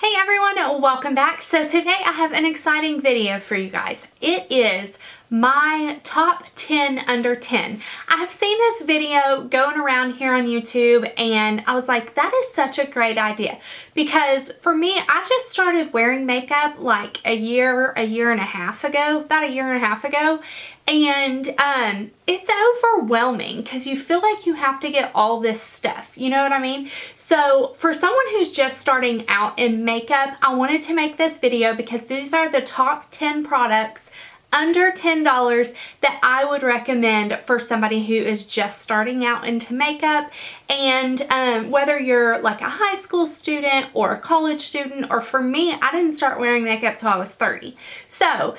Hey everyone, welcome back. So today I have an exciting video for you guys. It is my top 10 under 10. I have seen this video going around here on YouTube and I was like, that is such a great idea, because for me, I just started wearing makeup like a year and a half ago, about a year and a half ago. And it's overwhelming because you feel like you have to get all this stuff, you know what I mean? So for someone who's just starting out in makeup, I wanted to make this video because these are the top 10 products under $10 that I would recommend for somebody who is just starting out into makeup. And whether you're like a high school student or a college student, or for me, I didn't start wearing makeup till I was 30. So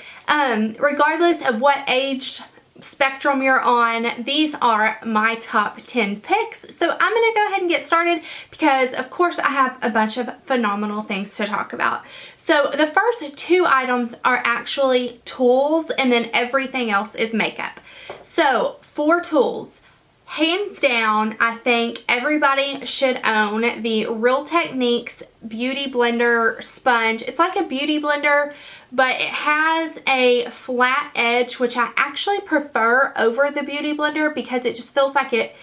regardless of what age spectrum you're on, these are my top 10 picks. So I'm gonna go ahead and get started because of course I have a bunch of phenomenal things to talk about. So the first two items are actually tools and then everything else is makeup. So for tools, hands down, I think everybody should own the Real Techniques Beauty Blender sponge. It's like a beauty blender, but it has a flat edge, which I actually prefer over the beauty blender because it just feels like it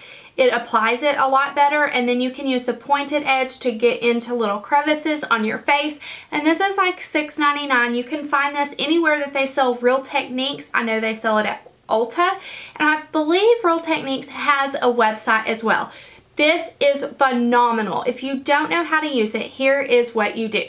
applies it a lot better. And then you can use the pointed edge to get into little crevices on your face. And this is like $6.99. You can find this anywhere that they sell Real Techniques. I know they sell it at Ulta, and I believe Real Techniques has a website as well. This is phenomenal. If you don't know how to use it, here is what you do.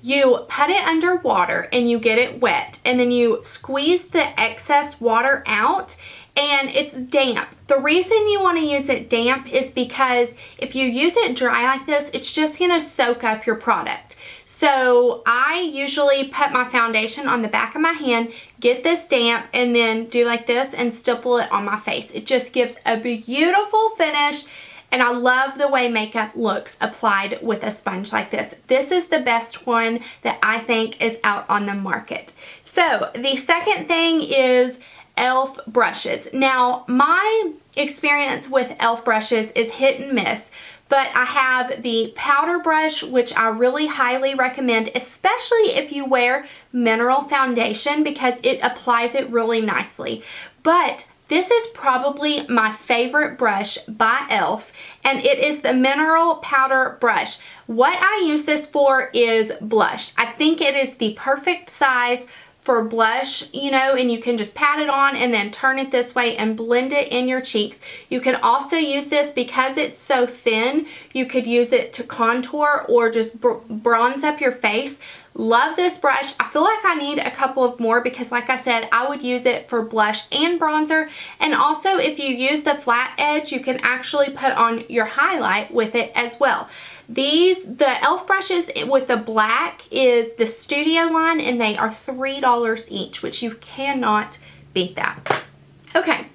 You put it under water and you get it wet, and then you squeeze the excess water out, and it's damp. The reason you want to use it damp is because if you use it dry like this, it's just going to soak up your product. So I usually put my foundation on the back of my hand, get this damp, and then do like this and stipple it on my face. It just gives a beautiful finish, and I love the way makeup looks applied with a sponge like this. This is the best one that I think is out on the market. So the second thing is e.l.f. brushes. Now, my experience with e.l.f. brushes is hit and miss, but I have the powder brush, which I really highly recommend, especially if you wear mineral foundation, because it applies it really nicely. But this is probably my favorite brush by e.l.f. and it is the mineral powder brush. What I use this for is blush. I think it is the perfect size for blush, you know, and you can just pat it on and then turn it this way and blend it in your cheeks. You can also use this because it's so thin. You could use it to contour or just bronze up your face. Love this brush. I feel like I need a couple of more because, like I said, I would use it for blush and bronzer. And also, if you use the flat edge, you can actually put on your highlight with it as well. The e.l.f. brushes with the black is the Studio line, and they are $3 each, which you cannot beat that. Okay,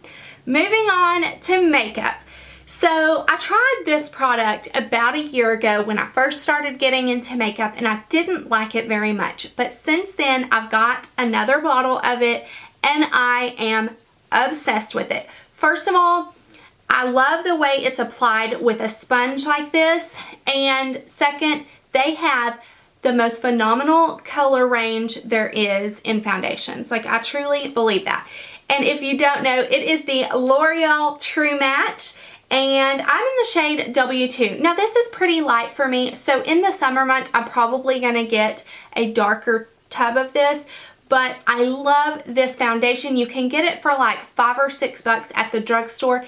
moving on to makeup. So I tried this product about a year ago when I first started getting into makeup, and I didn't like it very much. But since then, I've got another bottle of it, and I am obsessed with it. First of all, I love the way it's applied with a sponge like this. And second, they have the most phenomenal color range there is in foundations. Like, I truly believe that. And if you don't know, it is the L'Oreal True Match, and I'm in the shade W2. Now, this is pretty light for me, so in the summer months, I'm probably gonna get a darker tub of this. But I love this foundation. You can get it for like $5 or $6 at the drugstore.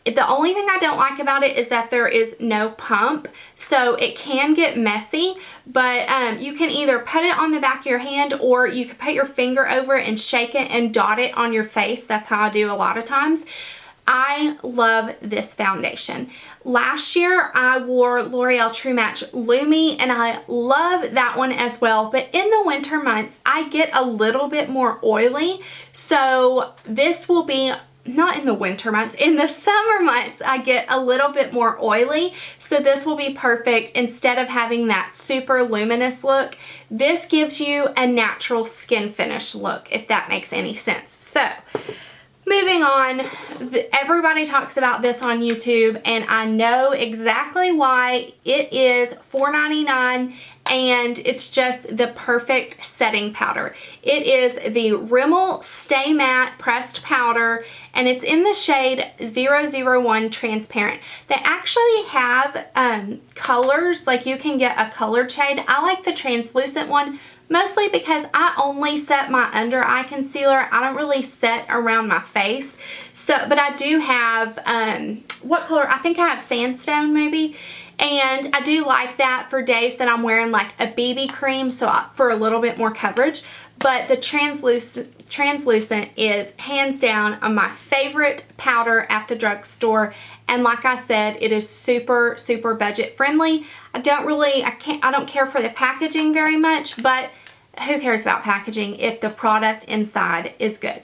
The only thing I don't like about it is that there is no pump, so it can get messy, but you can either put it on the back of your hand, or you can put your finger over it and shake it and dot it on your face. That's how I do a lot of times. I love this foundation. Last year I wore L'Oreal True Match Lumi, and I love that one as well, but in the winter months I get a little bit more oily, so this will be not in the winter months, in the summer months I get a little bit more oily, so this will be perfect. Instead of having that super luminous look, this gives you a natural skin finish look, if that makes any sense. So Moving on, everybody talks about this on YouTube, and I know exactly why. It is $4.99, and it's just the perfect setting powder. It is the Rimmel Stay Matte Pressed Powder, and it's in the shade 001 Transparent. They actually have colors, like you can get a colored shade. I like the translucent one, mostly because I only set my under eye concealer. I don't really set around my face. So, but I do have, what color? I think I have Sandstone maybe. And I do like that for days that I'm wearing like a BB cream, so for a little bit more coverage. But the translucent is hands down my favorite powder at the drugstore. And like I said, it is super, super budget friendly. I don't care for the packaging very much, but who cares about packaging if the product inside is good?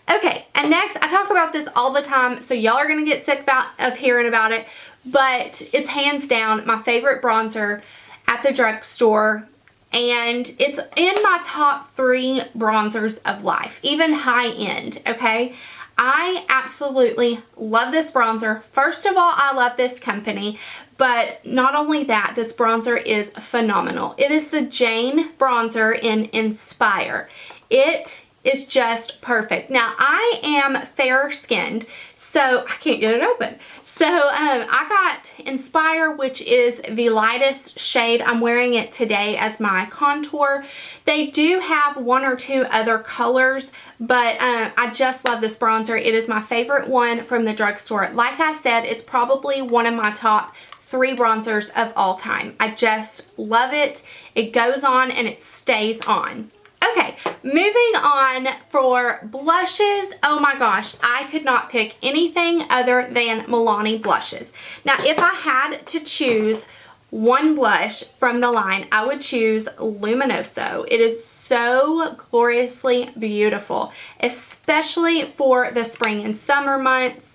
Okay, and next, I talk about this all the time, so y'all are gonna get sick of hearing about it, but it's hands down my favorite bronzer at the drugstore, and it's in my top 3 bronzers of life, even high end, okay? I absolutely love this bronzer. First of all, I love this company, but not only that, this bronzer is phenomenal. It is the Jane bronzer in Inspire. It is just perfect. Now, I am fair skinned, so I can't get it open. So I got Inspire, which is the lightest shade. I'm wearing it today as my contour. They do have 1 or 2 other colors, but I just love this bronzer. It is my favorite one from the drugstore. Like I said, it's probably one of my top 3 bronzers of all time. I just love it. It goes on and it stays on. Okay, moving on for blushes. Oh my gosh, I could not pick anything other than Milani blushes. Now, if I had to choose one blush from the line, I would choose Luminoso. It is so gloriously beautiful, especially for the spring and summer months.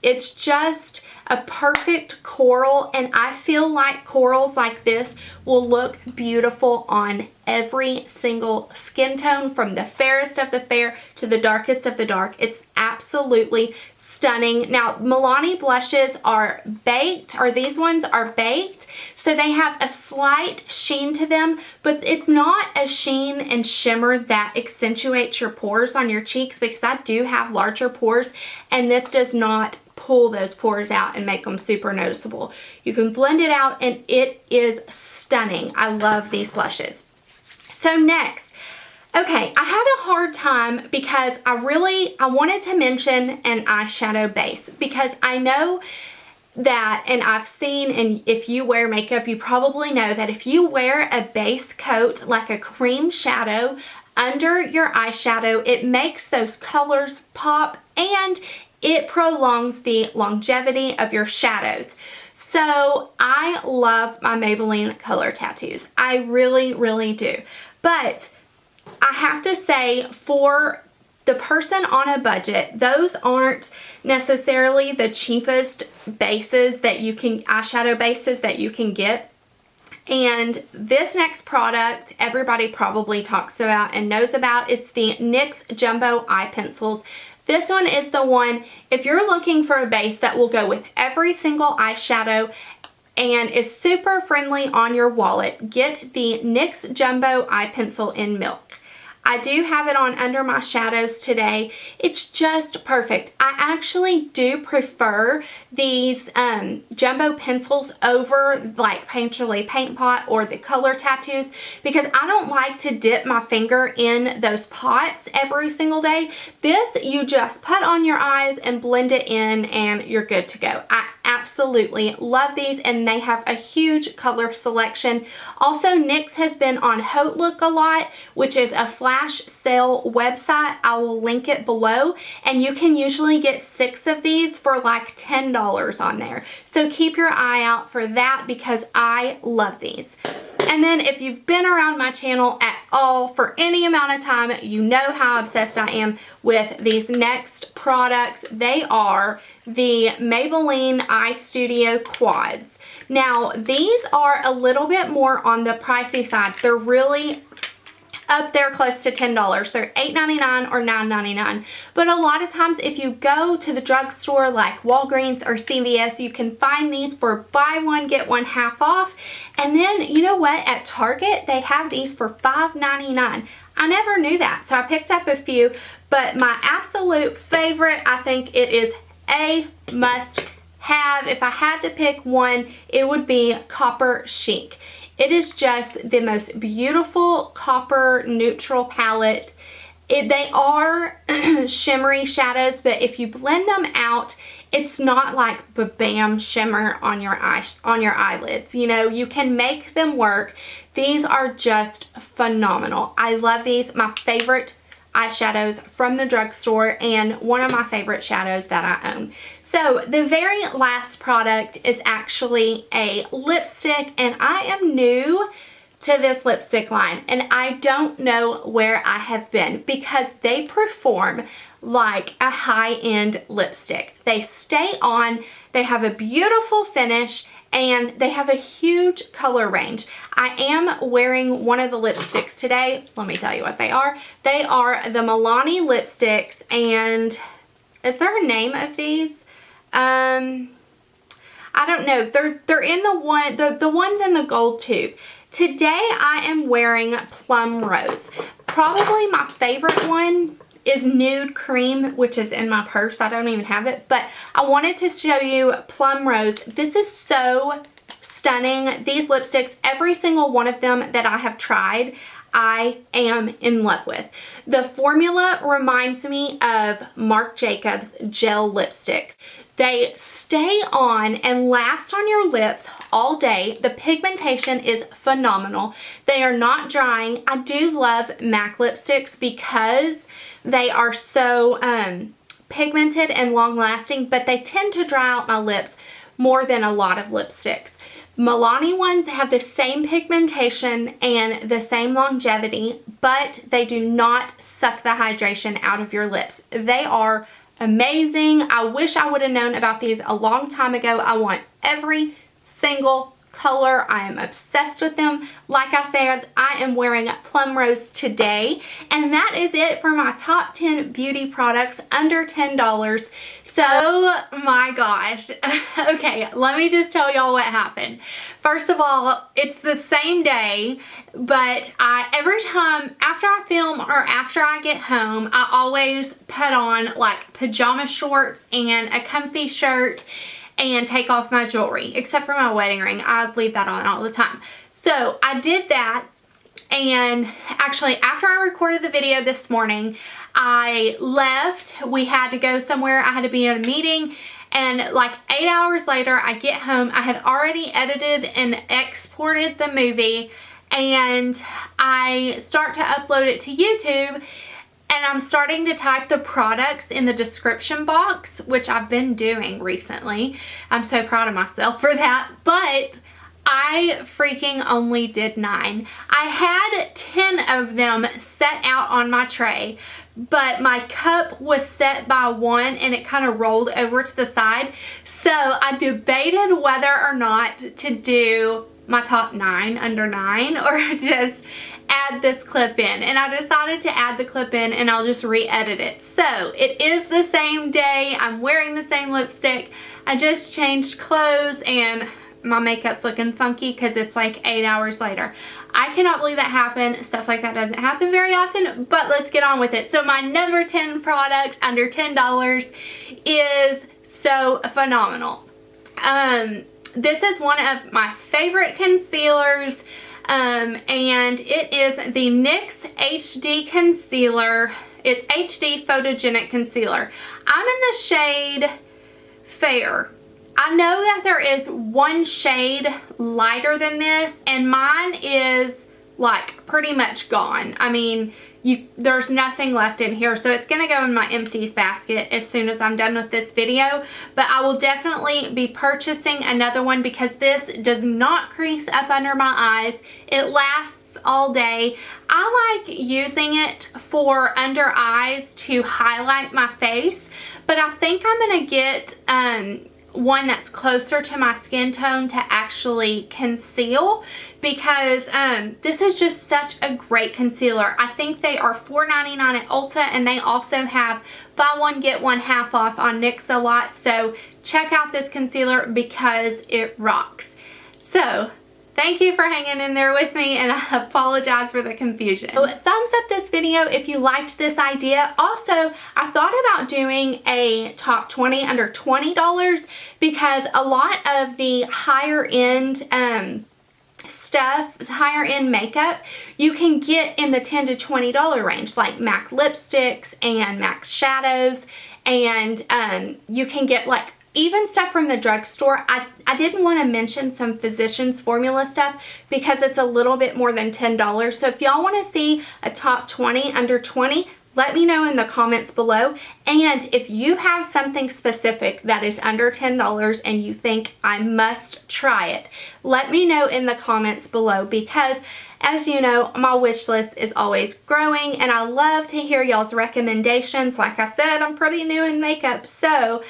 It's just a perfect coral, and I feel like corals like this will look beautiful on every single skin tone, from the fairest of the fair to the darkest of the dark. It's absolutely stunning. Now, Milani blushes are baked, or these ones are baked, so they have a slight sheen to them, but it's not a sheen and shimmer that accentuates your pores on your cheeks, because I do have larger pores, and this does not pull those pores out and make them super noticeable. You can blend it out and it is stunning. I love these blushes. So next, okay, I had a hard time because I wanted to mention an eyeshadow base, because I know that, and I've seen, and if you wear makeup, you probably know that if you wear a base coat like a cream shadow under your eyeshadow, it makes those colors pop and it prolongs the longevity of your shadows. So I love my Maybelline color tattoos. I really, really do. But I have to say, for the person on a budget, those aren't necessarily the cheapest bases that you can, eyeshadow bases that you can get. And this next product, everybody probably talks about and knows about. It's the NYX Jumbo Eye Pencils. This one is the one, if you're looking for a base that will go with every single eyeshadow and is super friendly on your wallet, get the NYX Jumbo Eye Pencil in Milk. I do have it on under my shadows today. It's just perfect. I actually do prefer these jumbo pencils over like Painterly Paint Pot or the color tattoos, because I don't like to dip my finger in those pots every single day. This, you just put on your eyes and blend it in and you're good to go. I absolutely love these, and they have a huge color selection. Also, NYX has been on Haute Look a lot, which is a flash sale website. I will link it below, and you can usually get 6 of these for like $10 on there. So keep your eye out for that, because I love these. And then if you've been around my channel at all for any amount of time, you know how obsessed I am with these next products. They are the Maybelline Eyestudio Quads. Now, these are a little bit more on the pricey side. They're really up there close to $10. They're $8.99 or $9.99. But a lot of times if you go to the drugstore like Walgreens or CVS, you can find these for buy one, get one half off. And then, you know what? At Target, they have these for $5.99. I never knew that, so I picked up a few. But my absolute favorite, I think it is a must have. If I had to pick one, it would be Copper Chic. It is just the most beautiful copper neutral palette. They are shimmery shadows, but if you blend them out, it's not like bam shimmer on your eyelids. You know, you can make them work. These are just phenomenal. I love these. My favorite eyeshadows from the drugstore and one of my favorite shadows that I own. So the very last product is actually a lipstick, and I am new to this lipstick line and I don't know where I have been because they perform like a high-end lipstick. They stay on, they have a beautiful finish, and they have a huge color range. I am wearing one of the lipsticks today. Let me tell you what they are. They are the Milani lipsticks, and is there a name of these? I don't know. They're in the ones in the gold tube. Today I am wearing Plumrose. Probably my favorite one is Nude Creme, which is in my purse. I don't even have it, but I wanted to show you Plumrose. This is so stunning. These lipsticks, every single one of them that I have tried, I am in love with. The formula reminds me of Marc Jacobs gel lipsticks. They stay on and last on your lips all day. The pigmentation is phenomenal. They are not drying. I do love MAC lipsticks because they are so pigmented and long lasting, but they tend to dry out my lips more than a lot of lipsticks. Milani ones have the same pigmentation and the same longevity, but they do not suck the hydration out of your lips. They are amazing. I wish I would have known about these a long time ago. I want every single color. I am obsessed with them. Like I said, I am wearing Plumrose today, and that is it for my top 10 beauty products under $10. So, my gosh. Okay, let me just tell y'all what happened. First of all, it's the same day, but every time after I film or after I get home, I always put on like pajama shorts and a comfy shirt and take off my jewelry, except for my wedding ring. I leave that on all the time. So I did that, and actually after I recorded the video this morning, I left. We had to go somewhere. I had to be in a meeting, and like 8 hours later I get home. I had already edited and exported the movie, and I start to upload it to YouTube. And I'm starting to type the products in the description box, which I've been doing recently. I'm so proud of myself for that. But I freaking only did 9. I had 10 of them set out on my tray, but my cup was set by 1 and it kind of rolled over to the side. So I debated whether or not to do my top 9 under 9 or just add this clip in, and I decided to add the clip in, and I'll just re-edit it. So it is the same day. I'm wearing the same lipstick. I just changed clothes and my makeup's looking funky because it's like 8 hours later. I cannot believe that happened. Stuff like that doesn't happen very often, but let's get on with it. So my number 10 product under $10 is so phenomenal. This is one of my favorite concealers. And it is the NYX HD Concealer. It's HD Photogenic Concealer. I'm in the shade Fair. I know that there is one shade lighter than this, and mine is like pretty much gone. I mean, there's nothing left in here, so it's gonna go in my empties basket as soon as I'm done with this video. But I will definitely be purchasing another one because this does not crease up under my eyes. It lasts all day. I like using it for under eyes to highlight my face, but I think I'm gonna get one that's closer to my skin tone to actually conceal, because this is just such a great concealer. I think they are $4.99 at Ulta, and they also have buy one get one half off on NYX a lot. So check out this concealer because it rocks. So thank you for hanging in there with me, and I apologize for the confusion. So thumbs up this video if you liked this idea. Also, I thought about doing a top 20 under $20, because a lot of the higher end stuff, higher end makeup, you can get in the $10 to $20 range, like MAC lipsticks and MAC shadows, and you can get like even stuff from the drugstore. I didn't want to mention some Physicians Formula stuff because it's a little bit more than $10. So if y'all want to see a top 20 under 20, let me know in the comments below. And if you have something specific that is under $10 and you think I must try it, let me know in the comments below, because as you know, my wish list is always growing and I love to hear y'all's recommendations. Like I said, I'm pretty new in makeup, so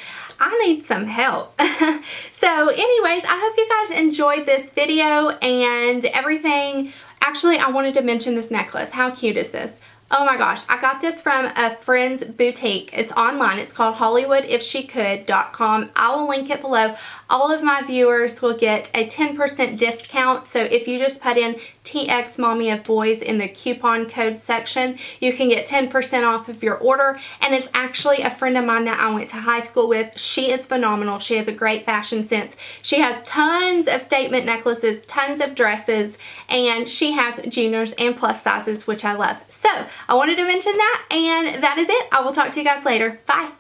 I need some help. So anyways, I hope you guys enjoyed this video and everything. Actually, I wanted to mention this necklace. How cute is this? Oh my gosh, I got this from a friend's boutique. It's online. It's called HollywoodIfSheCould.com. I will link it below. All of my viewers will get a 10% discount. So if you just put in txmommyofboys in the coupon code section, you can get 10% off of your order. And it's actually a friend of mine that I went to high school with. She is phenomenal. She has a great fashion sense. She has tons of statement necklaces, tons of dresses, and she has juniors and plus sizes, which I love. So I wanted to mention that, and that is it. I will talk to you guys later. Bye.